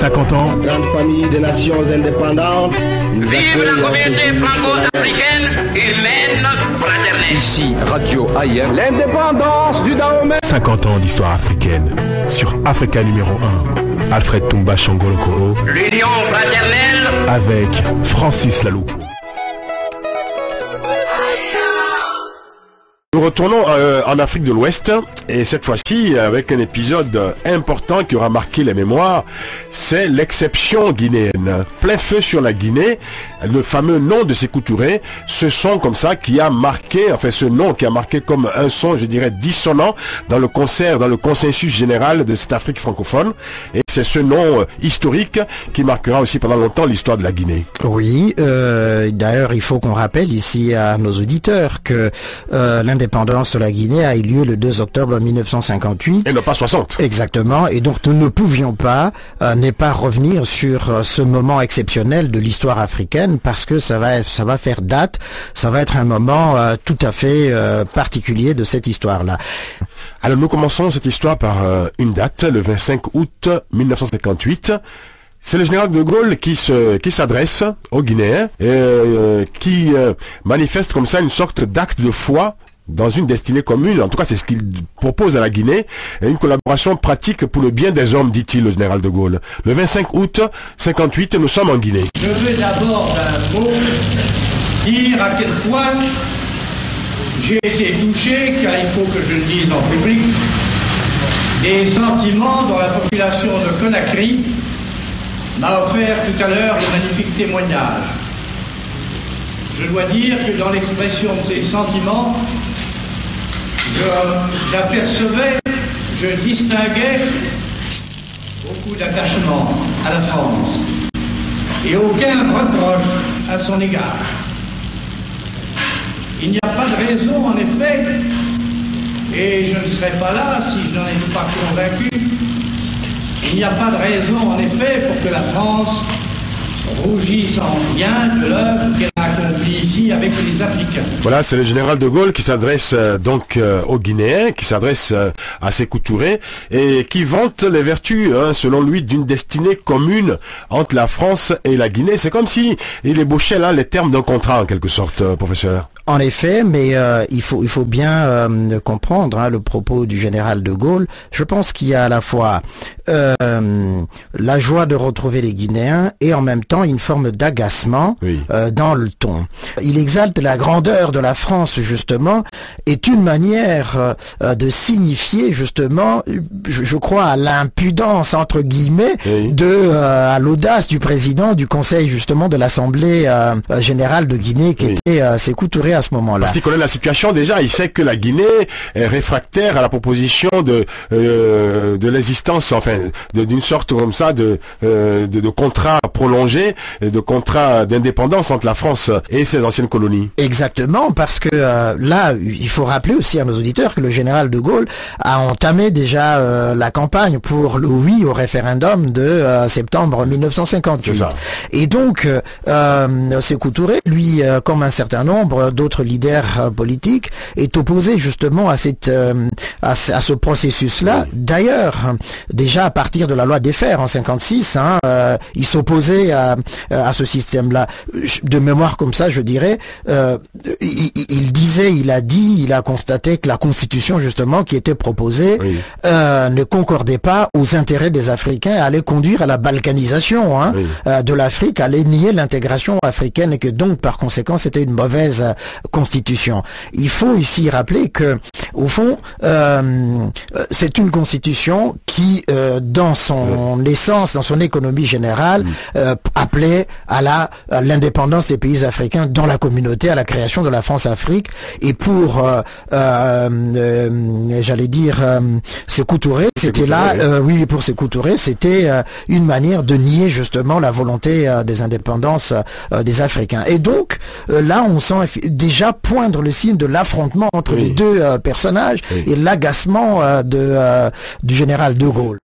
50 ans. Grande famille des nations indépendantes. Vive la communauté franco-africaine humaine fraternelle. Ici, Radio Aïe. L'indépendance du Dahomey. 50 ans d'histoire africaine. Sur Africa numéro 1. Alfred Toumba Changolokoro. L'union fraternelle. Avec Francis Laloupo. Nous retournons en Afrique de l'Ouest et cette fois-ci avec un épisode important qui aura marqué les mémoires, c'est l'exception guinéenne. Plein feu sur la Guinée, le fameux nom de Sékou Touré, ce son comme ça qui a marqué, enfin ce nom qui a marqué comme un son, je dirais, dissonant dans le concert, dans le consensus général de cette Afrique francophone. Et c'est ce nom historique qui marquera aussi pendant longtemps l'histoire de la Guinée. Oui, d'ailleurs il faut qu'on rappelle ici à nos auditeurs que l'indépendance de la Guinée a eu lieu le 2 octobre 1958. Et non pas 60. Exactement, et donc nous ne pouvions pas ne pas revenir sur ce moment exceptionnel de l'histoire africaine parce que ça va faire date, ça va être un moment tout à fait particulier de cette histoire-là. Alors nous commençons cette histoire par une date, le 25 août 1958. C'est le général de Gaulle qui s'adresse aux Guinéens et qui manifeste comme ça une sorte d'acte de foi dans une destinée commune. En tout cas, c'est ce qu'il propose à la Guinée. Et une collaboration pratique pour le bien des hommes, dit-il, le général de Gaulle. Le 25 août 58, nous sommes en Guinée. Je veux d'abord d'un mot dire à quel point j'ai été touché, car il faut que je le dise en public, des sentiments dont la population de Conakry m'a offert tout à l'heure de magnifiques témoignages. Je dois dire que dans l'expression de ces sentiments, j'apercevais, je distinguais beaucoup d'attachement à la France et aucun reproche à son égard. Il n'y a pas de raison, en effet, et je ne serais pas là si je n'en étais pas convaincu, il n'y a pas de raison, en effet, pour que la France rougisse en rien de l'œuvre qu'elle a accomplie ici avec les Africains. Voilà, c'est le général de Gaulle qui s'adresse donc aux Guinéens, qui s'adresse à Sékou Touré et qui vante les vertus, selon lui, d'une destinée commune entre la France et la Guinée. C'est comme si il ébauchait là les termes d'un contrat en quelque sorte, professeur. En effet, mais il faut bien comprendre le propos du général de Gaulle. Je pense qu'il y a à la fois la joie de retrouver les Guinéens et en même temps une forme d'agacement dans le ton. Il exalte la grandeur de la France justement, est une manière de signifier justement, je crois, à l'impudence entre guillemets à l'audace du président du Conseil justement de l'Assemblée générale de Guinée qui était Sékou Touré à ce moment-là. Parce qu'il connaît la situation déjà, il sait que la Guinée est réfractaire à la proposition de l'existence, enfin, d'une sorte comme ça de contrat prolongé, de contrat d'indépendance entre la France et ses anciennes colonies. Exactement, parce que là, il faut rappeler aussi à nos auditeurs que le général de Gaulle a entamé déjà la campagne pour le oui au référendum de septembre 1958. C'est ça. Et donc, Sékou Touré, lui, comme un certain nombre d'autres leaders politiques, est opposé justement à ce processus-là. D'ailleurs, déjà à partir de la loi des Fers en 56, il s'opposait à ce système-là. De mémoire comme ça, je dirais, il a constaté que la constitution justement qui était proposée ne concordait pas aux intérêts des Africains, allait conduire à la balkanisation de l'Afrique, allait nier l'intégration africaine et que donc par conséquent c'était une mauvaise constitution. Il faut ici rappeler que au fond c'est une constitution qui dans son essence, dans son économie générale appelait à l'indépendance des pays africains dans la communauté, à la création de la France-Afrique. Et pour j'allais dire Sékou Touré, c'était là pour Sékou Touré, c'était une manière de nier justement la volonté des indépendances des Africains. Et donc là on sent déjà poindre le signe de l'affrontement entre les deux personnages et l'agacement du général de Gaulle.